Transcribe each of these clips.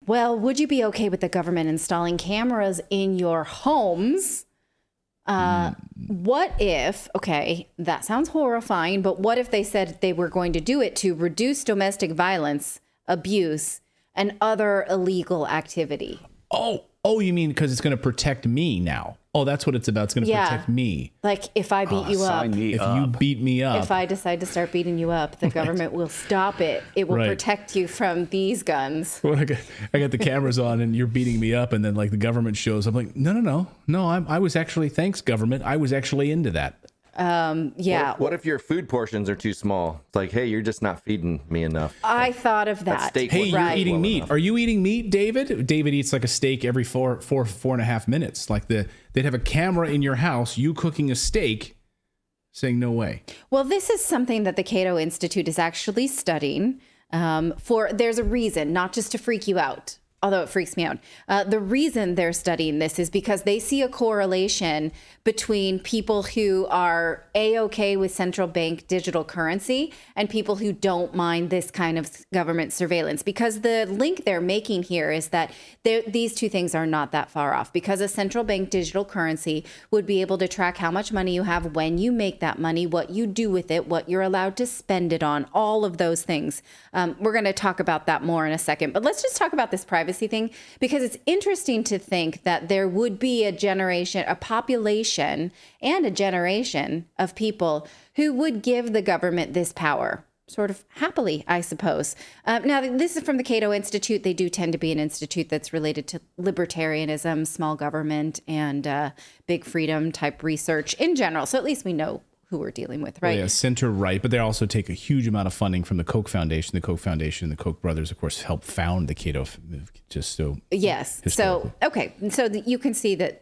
Well, would you be okay with the government installing cameras in your homes? What if, okay, that sounds horrifying, but what if they said they were going to do it to reduce domestic violence, abuse, and other illegal activity? Oh, you mean because it's going to protect me now? Oh, that's what it's about. It's going to protect me. Like if I beat you up. You beat me up. If I decide to start beating you up, the government will stop it. It will protect you from these guns. Well, I got the cameras on and you're beating me up, and then like the government shows. I'm like, no. I was actually, thanks government. I was actually into that. Yeah. What if your food portions are too small? It's like, hey, you're just not feeding me enough. I thought of that. Hey, you're eating meat. Enough. Are you eating meat, David? David eats like a steak every four and a half minutes. Like they'd have a camera in your house, you cooking a steak, saying no way. Well, this is something that the Cato Institute is actually studying. There's a reason, not just to freak you out, although it freaks me out. The reason they're studying this is because they see a correlation between people who are A-OK with central bank digital currency and people who don't mind this kind of government surveillance. Because the link they're making here is that these two things are not that far off. Because a central bank digital currency would be able to track how much money you have, when you make that money, what you do with it, what you're allowed to spend it on, all of those things. We're going to talk about that more in a second. But let's just talk about this privacy thing, because it's interesting to think that there would be a population and a generation of people who would give the government this power, sort of happily, I suppose. Now, this is from the Cato Institute. They do tend to be an institute that's related to libertarianism, small government, and big freedom type research in general. So at least we know who we're dealing with, right? Well, yeah, center right, but they also take a huge amount of funding from the Koch Foundation. The Koch Foundation, the Koch brothers, of course, helped found the Cato. Just so yes, so okay, so you can see that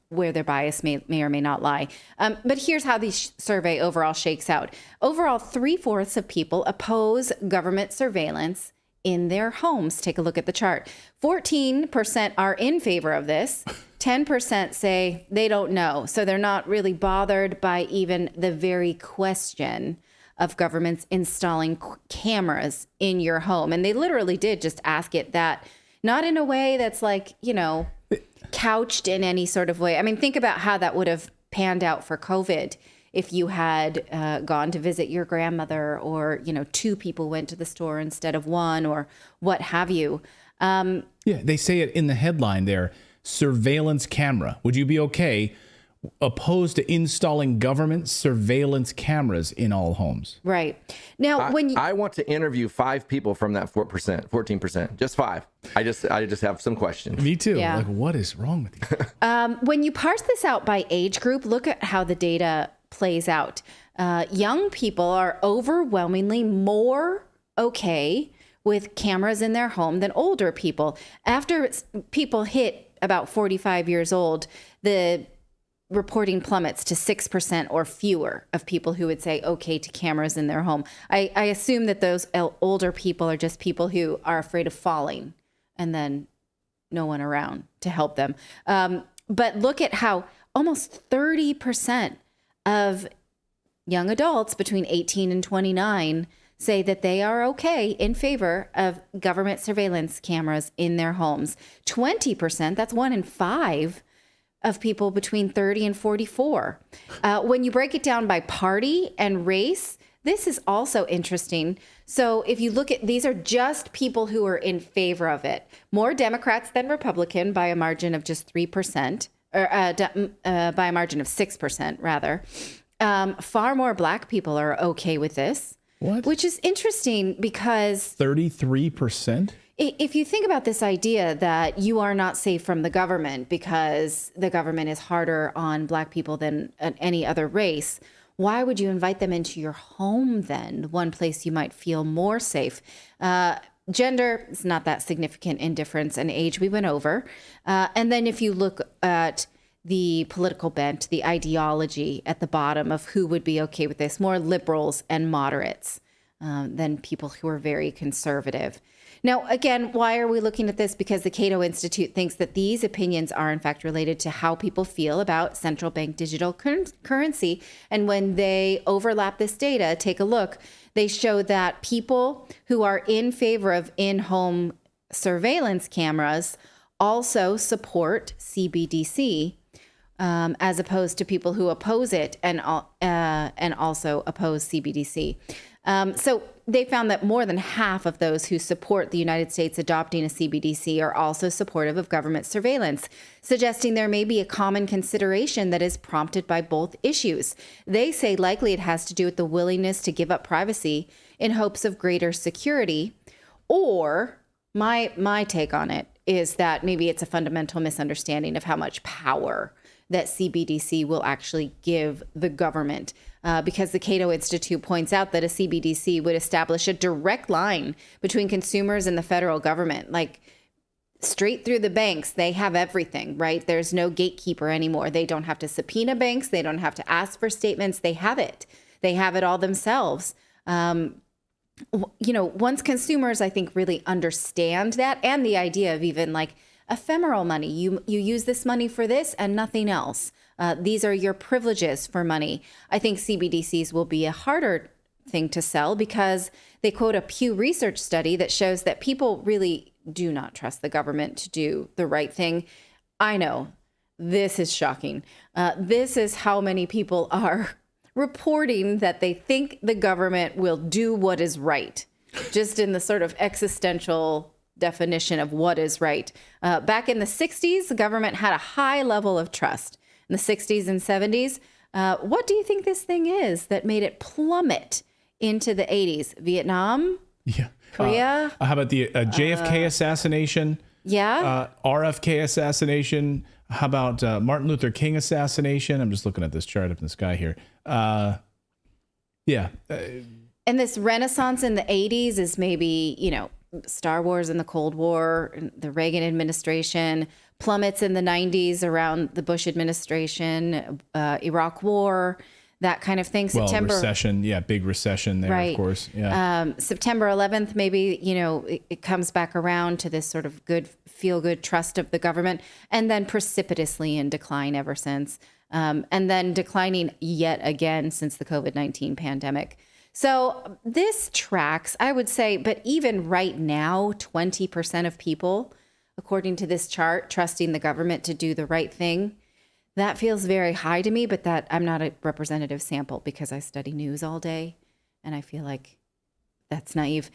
where their bias may or may not lie. But here's how the survey overall shakes out. Overall, 3/4 of people oppose government surveillance in their homes. Take a look at the chart. 14% are in favor of this. 10% say they don't know. So they're not really bothered by even the very question of governments installing cameras in your home. And they literally did just ask it that, not in a way that's like, couched in any sort of way. I mean, think about how that would have panned out for COVID if you had gone to visit your grandmother, or, two people went to the store instead of one, or what have you. Yeah, they say it in the headline there. Surveillance camera. Would you be okay opposed to installing government surveillance cameras in all homes? Right. Now, I want to interview 5 people from that 14%, just 5. I just have some questions. Me too. Yeah. Like, what is wrong with you? When you parse this out by age group, look at how the data plays out. Young people are overwhelmingly more okay with cameras in their home than older people. After people hit about 45 years old, the reporting plummets to 6% or fewer of people who would say okay to cameras in their home. I assume that those older people are just people who are afraid of falling and then no one around to help them. But look at how almost 30% of young adults between 18 and 29 say that they are okay in favor of government surveillance cameras in their homes. 20%, that's 1 in 5 of people between 30 and 44. When you break it down by party and race, this is also interesting. So if you look at, these are just people who are in favor of it. More Democrats than Republican by a margin of just 3%, or by a margin of 6%, rather. Far more Black people are okay with this. What? Which is interesting because 33%? If you think about this idea that you are not safe from the government because the government is harder on Black people than any other race, why would you invite them into your home then? One place you might feel more safe. Gender is not that significant in difference, and age we went over. And then if you look at the political bent, the ideology at the bottom of who would be okay with this, more liberals and moderates than people who are very conservative. Now, again, why are we looking at this? Because the Cato Institute thinks that these opinions are in fact related to how people feel about central bank digital currency. And when they overlap this data, take a look, they show that people who are in favor of in-home surveillance cameras also support CBDC, as opposed to people who oppose it and also oppose CBDC. So they found that more than half of those who support the United States adopting a CBDC are also supportive of government surveillance, suggesting there may be a common consideration that is prompted by both issues. They say likely it has to do with the willingness to give up privacy in hopes of greater security, or my take on it is that maybe it's a fundamental misunderstanding of how much power that CBDC will actually give the government, because the Cato Institute points out that a CBDC would establish a direct line between consumers and the federal government, like straight through the banks. They have everything, right? There's no gatekeeper anymore. They don't have to subpoena banks. They don't have to ask for statements. They have it. They have it all themselves. Once consumers, I think, really understand that, and the idea of even like ephemeral money, you use this money for this and nothing else. These are your privileges for money. I think CBDCs will be a harder thing to sell because they quote a Pew Research study that shows that people really do not trust the government to do the right thing. I know this is shocking. This is how many people are reporting that they think the government will do what is right, just in the sort of existential definition of what is right. Back in the 60s, the government had a high level of trust. In the 60s and 70s, what do you think this thing is that made it plummet into the 80s? Vietnam? Yeah. Korea? How about the JFK assassination? Yeah. RFK assassination? How about Martin Luther King assassination? I'm just looking at this chart up in the sky here. Yeah. And this renaissance in the 80s is maybe, Star Wars and the Cold War, the Reagan administration, plummets in the 90s around the Bush administration, Iraq War, that kind of thing. Recession. Yeah, big recession there, right. Of course. Yeah. September 11th, maybe, it comes back around to this sort of good, feel-good trust of the government, and then precipitously in decline ever since, and then declining yet again since the COVID-19 pandemic. So this tracks, I would say, but even right now, 20% of people, according to this chart, trusting the government to do the right thing. That feels very high to me, but that I'm not a representative sample because I study news all day, and I feel like that's naive.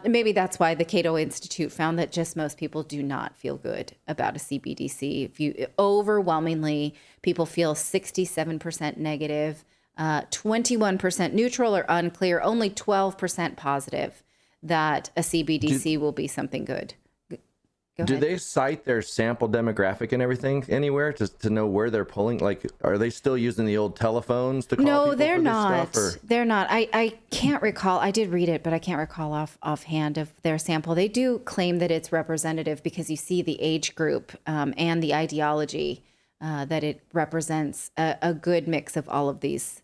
Maybe that's why the Cato Institute found that just most people do not feel good about a CBDC. Overwhelmingly, people feel 67% negative, 21% neutral or unclear, only 12% positive that a CBDC will be something good. Do they cite their sample demographic and everything anywhere to know where they're pulling? Like, are they still using the old telephones to call people? No, they're for not. This stuff, they're not. I can't recall. I did read it, but I can't recall offhand of their sample. They do claim that it's representative because you see the age group and the ideology, that it represents a good mix of all of these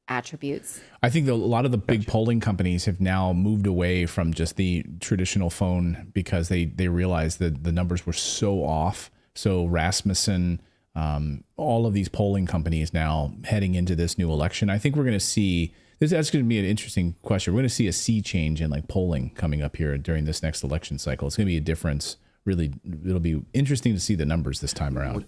attributes. I think a lot of the big polling companies have now moved away from just the traditional phone because they realized that the numbers were so off. So Rasmussen, all of these polling companies now heading into this new election, I think we're going to see that's going to be an interesting question. We're going to see a sea change in like polling coming up here during this next election cycle. It's going to be a difference. Really, it'll be interesting to see the numbers this time around.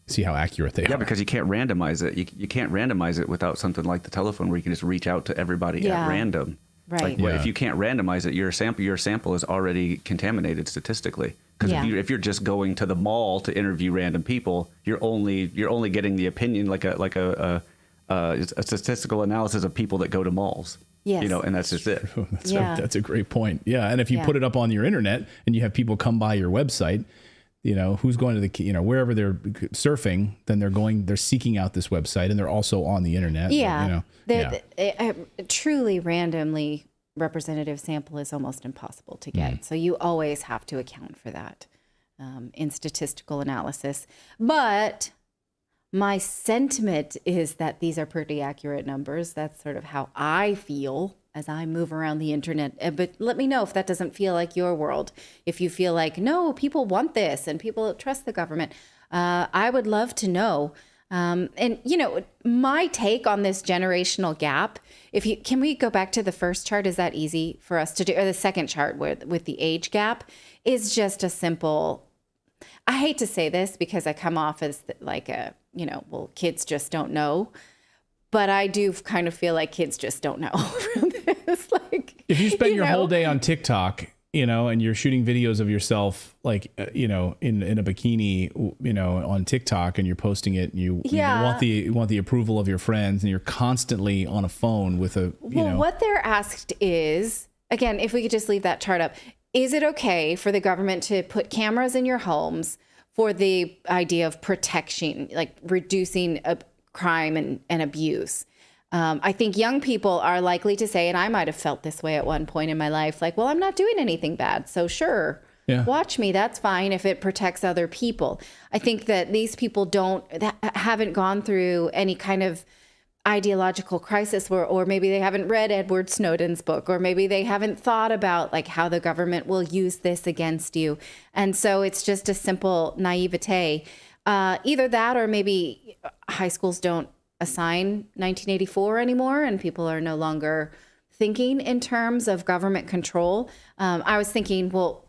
See how accurate they are. Yeah, because you can't randomize it. You can't randomize it without something like the telephone where you can just reach out to everybody at random. Right. Like, if you can't randomize it, your sample is already contaminated statistically. Because if you're just going to the mall to interview random people, you're only getting the opinion like a statistical analysis of people that go to malls. Yes. And that's just it. That's a great point. Yeah, and if you put it up on your internet and you have people come by your website, who's going to the, wherever they're surfing, then they're seeking out this website and they're also on the internet. A truly randomly representative sample is almost impossible to get. So you always have to account for that in statistical analysis. But my sentiment is that these are pretty accurate numbers. That's sort of how I feel as I move around the internet. But let me know if that doesn't feel like your world. If you feel like, no, people want this and people trust the government. I would love to know. And you know, my take on this generational gap, can we go back to the first chart? Is that easy for us to do? Or the second chart with the age gap is just a simple, I hate to say this because I come off as like a, you know, well, kids just don't know. But I do kind of feel like kids just don't know from this. Like, if you spend your whole day on TikTok, you know, and you're shooting videos of yourself, like, you know, in a bikini, you know, on TikTok, and you're posting it, and you want the approval of your friends, and you're constantly on a phone with a, you know. What they're asked is, again, if we could just leave that chart up, is it okay for the government to put cameras in your homes for the idea of protection, like reducing crime and abuse? I think young people are likely to say, and I might have felt this way at one point in my life, like, well, I'm not doing anything bad, so sure, watch me, that's fine if it protects other people. I think that these people haven't gone through any kind of ideological crisis or maybe they haven't read Edward Snowden's book, or maybe they haven't thought about like how the government will use this against you. And so it's just a simple naivete. Either that, or maybe high schools don't assign 1984 anymore, and people are no longer thinking in terms of government control. I was thinking, well,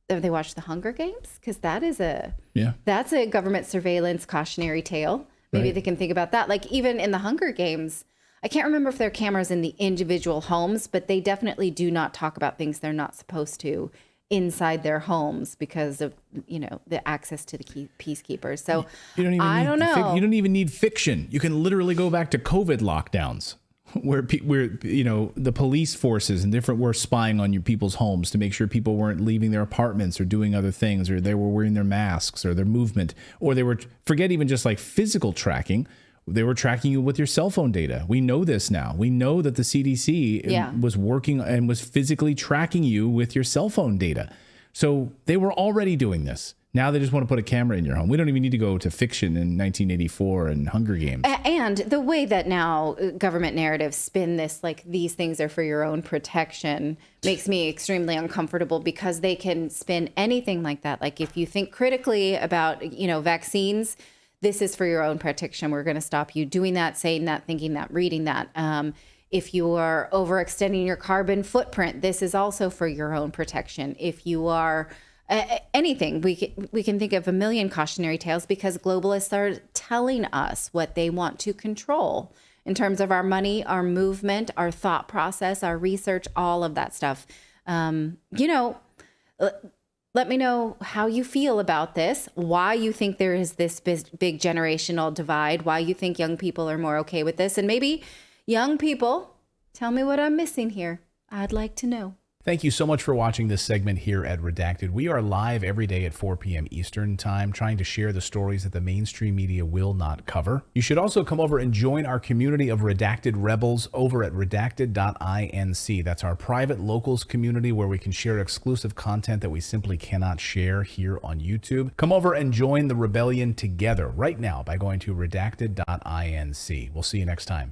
have they watched the Hunger Games? Because that's a government surveillance cautionary tale. Maybe they can think about that. Like even in the Hunger Games, I can't remember if there are cameras in the individual homes, but they definitely do not talk about things they're not supposed to inside their homes because of, you know, the access to the peacekeepers. So I don't know. You don't even need fiction. You can literally go back to COVID lockdowns where you know, the police forces and different were spying on your people's homes to make sure people weren't leaving their apartments or doing other things, or they were wearing their masks or their movement, or they were, forget even just like physical tracking. They were tracking you with your cell phone data. We know this now. We know that the CDC was working and was physically tracking you with your cell phone data. So they were already doing this. Now they just want to put a camera in your home. We don't even need to go to fiction in 1984 and Hunger Games. And the way that now government narratives spin this, like these things are for your own protection, makes me extremely uncomfortable, because they can spin anything like that. Like if you think critically about, you know, vaccines, this is for your own protection. We're going to stop you doing that, saying that, thinking that, reading that. If you are overextending your carbon footprint, this is also for your own protection. If you are anything, we can think of a million cautionary tales, because globalists are telling us what they want to control in terms of our money, our movement, our thought process, our research, all of that stuff. You know, let me know how you feel about this, why you think there is this big generational divide, why you think young people are more okay with this. And maybe young people, tell me what I'm missing here. I'd like to know. Thank you so much for watching this segment here at Redacted. We are live every day at 4 p.m. Eastern Time, trying to share the stories that the mainstream media will not cover. You should also come over and join our community of Redacted Rebels over at redacted.inc. That's our private locals community where we can share exclusive content that we simply cannot share here on YouTube. Come over and join the rebellion together right now by going to redacted.inc. We'll see you next time.